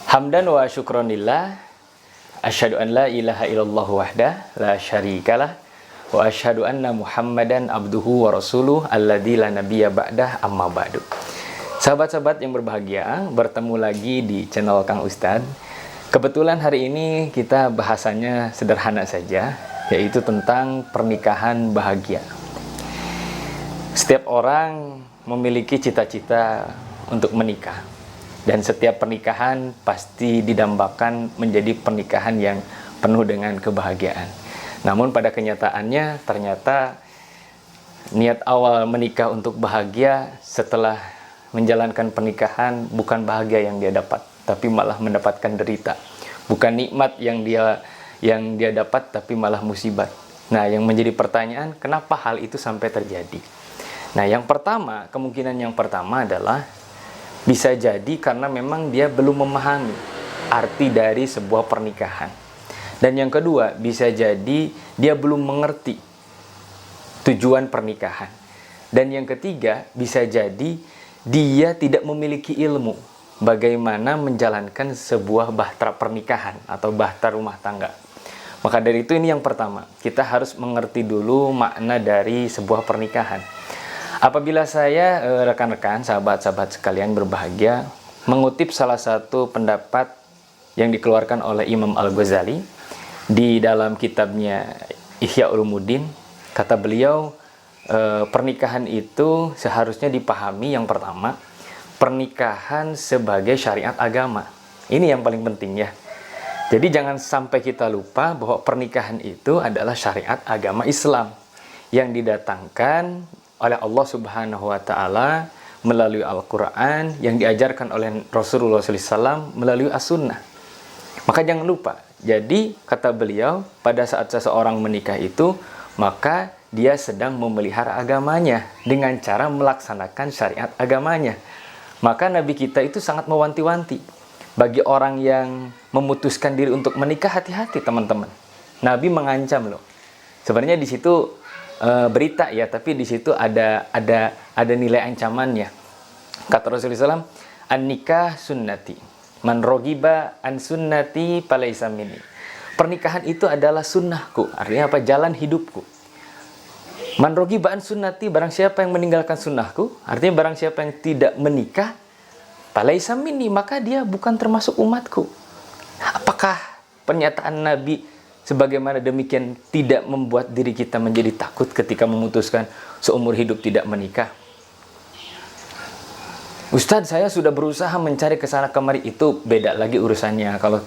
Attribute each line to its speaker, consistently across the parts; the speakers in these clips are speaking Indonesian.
Speaker 1: Hamdan wa syukronillah, asyhadu an la ilaha illallah wahdah, la syarikalah, wa asyhadu anna Muhammadan abduhu wa rasuluh alladzi la nabiyya ba'dah, amma ba'du. Sahabat-sahabat yang berbahagia, bertemu lagi di channel Kang Ustad. Kebetulan hari ini kita bahasanya sederhana saja, yaitu tentang pernikahan bahagia. Setiap orang memiliki cita-cita untuk menikah. Dan setiap pernikahan pasti didambakan menjadi pernikahan yang penuh dengan kebahagiaan. Namun pada kenyataannya ternyata niat awal menikah untuk bahagia, setelah menjalankan pernikahan bukan bahagia yang dia dapat, tapi malah mendapatkan derita. Bukan nikmat yang dia dapat, tapi malah musibat. Nah, yang menjadi pertanyaan, kenapa hal itu sampai terjadi? Nah, kemungkinan yang pertama adalah bisa jadi karena memang dia belum memahami arti dari sebuah pernikahan. Dan yang kedua, bisa jadi dia belum mengerti tujuan pernikahan. Dan yang ketiga, bisa jadi dia tidak memiliki ilmu bagaimana menjalankan sebuah bahtera pernikahan atau bahtera rumah tangga. Maka dari itu ini yang pertama, kita harus mengerti dulu makna dari sebuah pernikahan. Apabila saya, rekan-rekan, sahabat-sahabat sekalian berbahagia, mengutip salah satu pendapat yang dikeluarkan oleh Imam Al-Ghazali di dalam kitabnya Ihya Ulumuddin, kata beliau, pernikahan itu seharusnya dipahami yang pertama, pernikahan sebagai syariat agama. Ini yang paling penting ya. Jadi jangan sampai kita lupa bahwa pernikahan itu adalah syariat agama Islam yang didatangkan oleh Allah Subhanahu wa Ta'ala melalui Al-Quran, yang diajarkan oleh Rasulullah SAW melalui As-Sunnah. Maka jangan lupa, jadi kata beliau, pada saat seseorang menikah itu, maka dia sedang memelihara agamanya dengan cara melaksanakan syariat agamanya. Maka Nabi kita itu sangat mewanti-wanti bagi orang yang memutuskan diri untuk menikah, hati-hati teman-teman. Nabi mengancam loh. Sebenarnya di situ berita ya, tapi di situ ada nilai ancamannya. Kata Rasulullah SAW, an-nikah sunnati, man rogiba an sunnati falaysa minni. Pernikahan itu adalah sunnahku, artinya apa? Jalan hidupku. Man rogiba an sunnati, barang siapa yang meninggalkan sunnahku, artinya barang siapa yang tidak menikah, falaysa minni, maka dia bukan termasuk umatku. Apakah pernyataan Nabi sebagaimana demikian tidak membuat diri kita menjadi takut ketika memutuskan seumur hidup tidak menikah? Ustadz, saya sudah berusaha mencari kesana kemari. Itu beda lagi urusannya kalau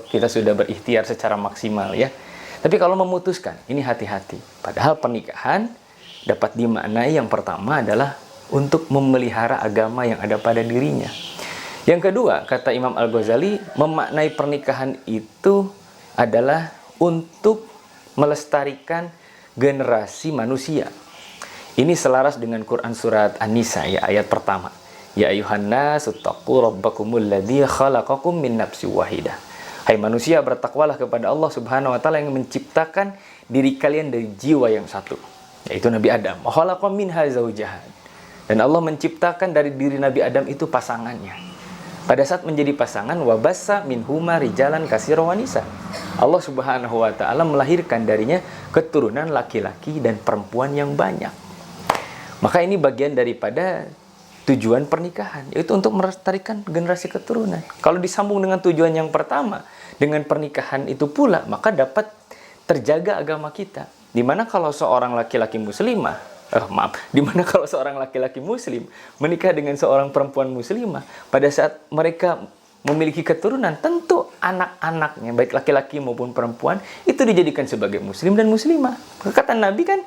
Speaker 1: kita sudah berikhtiar secara maksimal ya. Tapi kalau memutuskan, ini hati-hati. Padahal pernikahan dapat dimaknai yang pertama adalah untuk memelihara agama yang ada pada dirinya. Yang kedua, kata Imam Al-Ghazali, memaknai pernikahan itu adalah untuk melestarikan generasi manusia. Ini selaras dengan Quran surat An-Nisa ya, ayat pertama. Ya ayuhan nasu taqu rabbakumul ladzi khalaqakum min nafsin wahidah. Hai manusia, bertakwalah kepada Allah Subhanahu wa taala yang menciptakan diri kalian dari jiwa yang satu, yaitu Nabi Adam. Khalaqa minha zaujaha. Dan Allah menciptakan dari diri Nabi Adam itu pasangannya. Pada saat menjadi pasangan, wabassa minhuma rijalan katsiran wa nisa. Allah Subhanahu wa taala melahirkan darinya keturunan laki-laki dan perempuan yang banyak. Maka ini bagian daripada tujuan pernikahan, yaitu untuk melestarikan generasi keturunan. Kalau disambung dengan tujuan yang pertama, dengan pernikahan itu pula, maka dapat terjaga agama kita. Dimana kalau seorang laki-laki muslimah, dimana kalau seorang laki-laki muslim menikah dengan seorang perempuan muslimah, pada saat mereka memiliki keturunan, tentu anak-anaknya, baik laki-laki maupun perempuan, itu dijadikan sebagai muslim dan muslimah. Kata Nabi kan,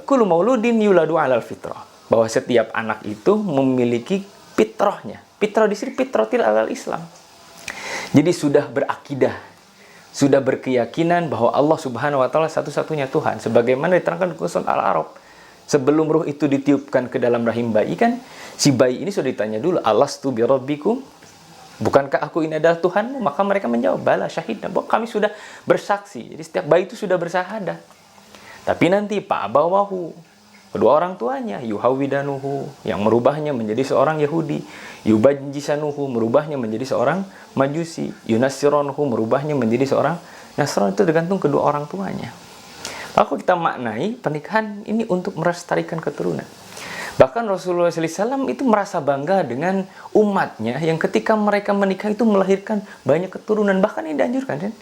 Speaker 1: kullu mauludin yuladu alal fitrah, bahwa setiap anak itu memiliki fitrahnya. Fitrah di sini fitratil alal Islam. Jadi sudah berakidah, sudah berkeyakinan bahwa Allah Subhanahu wa taala satu-satunya Tuhan, sebagaimana diterangkan di Quran Al-A'raf. Sebelum ruh itu ditiupkan ke dalam rahim bayi kan, si bayi ini sudah ditanya dulu, alastu bi rabbikum, bukankah aku ini adalah Tuhanmu? Maka mereka menjawab, bala syahidna, bahwa kami sudah bersaksi. Jadi setiap bayi itu sudah bersahadat. Tapi nanti pak bawahu, kedua orang tuanya, yuhawwidanuhu, yang merubahnya menjadi seorang Yahudi, yubajjisanuhu, merubahnya menjadi seorang Majusi, yunassironuhu, merubahnya menjadi seorang Nasrani. Itu tergantung kedua orang tuanya. Lalu kita maknai pernikahan ini untuk melestarikan keturunan. Bahkan Rasulullah SAW itu merasa bangga dengan umatnya yang ketika mereka menikah itu melahirkan banyak keturunan. Bahkan ini dianjurkan kan?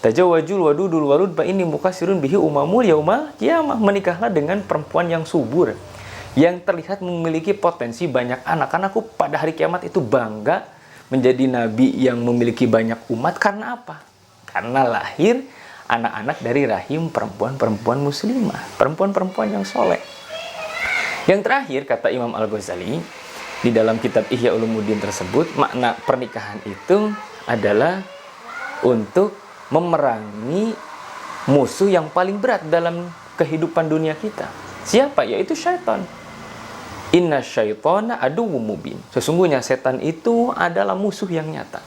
Speaker 1: Tajawwajul wadudul walud fa inni mukasirun bihi umamul yaumal qiyamah. Menikahlah dengan perempuan yang subur, yang terlihat memiliki potensi banyak anak. Karena aku pada hari kiamat itu bangga menjadi nabi yang memiliki banyak umat. Karena apa? Karena lahir anak-anak dari rahim perempuan-perempuan muslimah, perempuan-perempuan yang soleh. Yang terakhir, kata Imam Al-Ghazali di dalam kitab Ihya Ulumuddin tersebut, makna pernikahan itu adalah untuk memerangi musuh yang paling berat dalam kehidupan dunia kita. Siapa? Yaitu syaitan. Inna syaitana aduwwum mubin. Sesungguhnya setan itu adalah musuh yang nyata.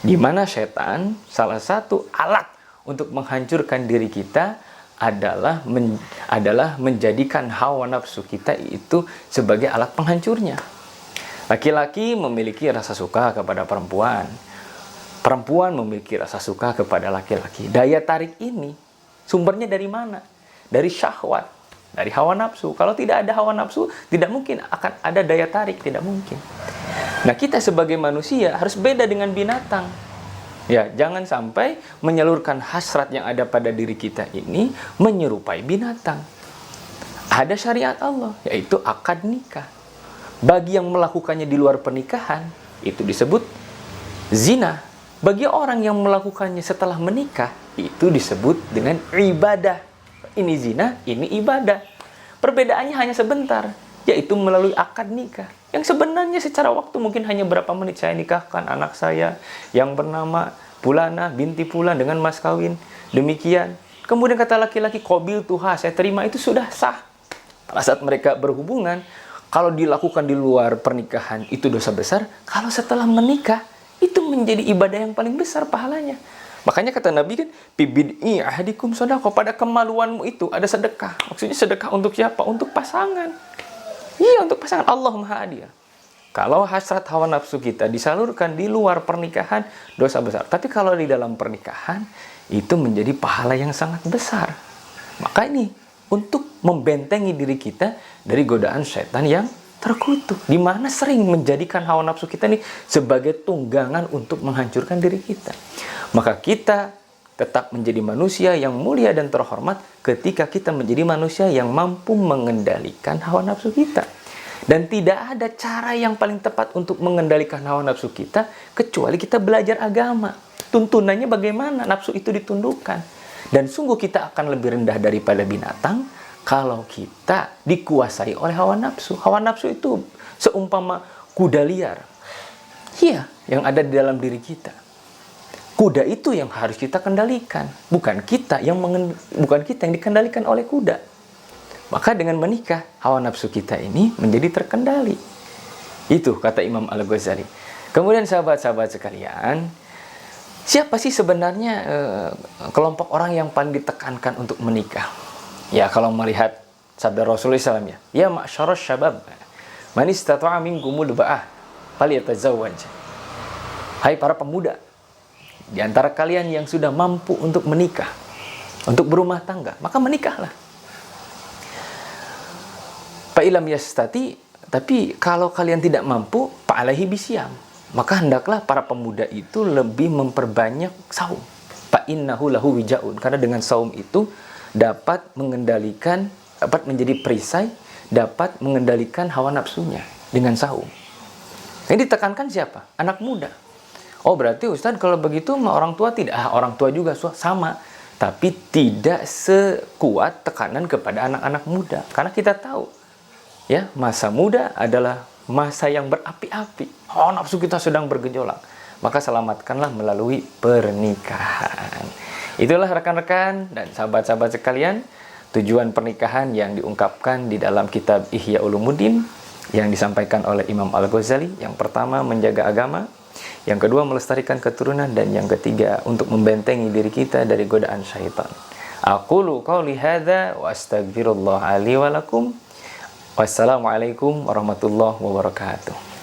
Speaker 1: Di mana setan salah satu alat untuk menghancurkan diri kita adalah menjadikan hawa nafsu kita itu sebagai alat penghancurnya. Laki-laki memiliki rasa suka kepada perempuan. Perempuan memiliki rasa suka kepada laki-laki. Daya tarik ini sumbernya dari mana? Dari syahwat, dari hawa nafsu. Kalau tidak ada hawa nafsu, tidak mungkin akan ada daya tarik, tidak mungkin. Nah, kita sebagai manusia harus beda dengan binatang. Ya, jangan sampai menyalurkan hasrat yang ada pada diri kita ini menyerupai binatang. Ada syariat Allah, yaitu akad nikah. Bagi yang melakukannya di luar pernikahan, itu disebut zina. Bagi orang yang melakukannya setelah menikah, itu disebut dengan ibadah. Ini zina, ini ibadah. Perbedaannya hanya sebentar, yaitu melalui akad nikah. Yang sebenarnya secara waktu mungkin hanya berapa menit saya nikahkan anak saya yang bernama Pulana binti Pulan dengan mas kawin. Demikian. Kemudian kata laki-laki, qabil tuha, saya terima, itu sudah sah. Pada saat mereka berhubungan, kalau dilakukan di luar pernikahan itu dosa besar. Kalau setelah menikah, itu menjadi ibadah yang paling besar pahalanya. Makanya kata Nabi kan, bibid'i ahadikum sodaqah, pada kemaluanmu itu ada sedekah. Maksudnya sedekah untuk siapa? Untuk pasangan. Iya, untuk pasangan. Allah Maha Adil. Kalau hasrat hawa nafsu kita disalurkan di luar pernikahan, dosa besar. Tapi kalau di dalam pernikahan, itu menjadi pahala yang sangat besar. Maka ini untuk membentengi diri kita dari godaan setan yang terkutuk. Di mana sering menjadikan hawa nafsu kita ini sebagai tunggangan untuk menghancurkan diri kita. Maka kita tetap menjadi manusia yang mulia dan terhormat ketika kita menjadi manusia yang mampu mengendalikan hawa nafsu kita. Dan tidak ada cara yang paling tepat untuk mengendalikan hawa nafsu kita kecuali kita belajar agama. Tuntunannya bagaimana nafsu itu ditundukkan. Dan sungguh kita akan lebih rendah daripada binatang kalau kita dikuasai oleh hawa nafsu. Hawa nafsu itu seumpama kuda liar. Iya, yang ada di dalam diri kita. Kuda itu yang harus kita kendalikan, bukan kita yang dikendalikan oleh kuda. Maka dengan menikah, hawa nafsu kita ini menjadi terkendali. Itu kata Imam Al-Ghazali. Kemudian sahabat-sahabat sekalian, siapa sih sebenarnya kelompok orang yang paling ditekankan untuk menikah? Ya, kalau melihat sabda Rasulullah SAW, ya ma'syaras syabab, man istata'a minkumul ba'ah falyatazawwaj. Hai para pemuda, di antara kalian yang sudah mampu untuk menikah, untuk berumah tangga, maka menikahlah. Fa'ilam yastati, tapi kalau kalian tidak mampu, fa'alaihi bisyam, maka hendaklah para pemuda itu lebih memperbanyak saum. Fa'innahu lahu wijaun, karena dengan saum itu dapat mengendalikan, dapat menjadi perisai, dapat mengendalikan hawa nafsunya dengan saum. Yang ditekankan siapa? Anak muda. Oh, berarti Ustaz kalau begitu orang tua tidak? Orang tua juga sama, tapi tidak sekuat tekanan kepada anak-anak muda. Karena kita tahu, ya, masa muda adalah masa yang berapi-api. Hawa nafsu kita sedang bergejolak. Maka selamatkanlah melalui pernikahan. Itulah rekan-rekan dan sahabat-sahabat sekalian, tujuan pernikahan yang diungkapkan di dalam kitab Ihya Ulumuddin yang disampaikan oleh Imam Al-Ghazali. Yang pertama, menjaga agama. Yang kedua, melestarikan keturunan. Dan yang ketiga, untuk membentengi diri kita dari godaan syaitan. Aqulu qawli hadza wa astaghfirullah li wa lakum. Wassalamualaikum warahmatullahi wabarakatuh.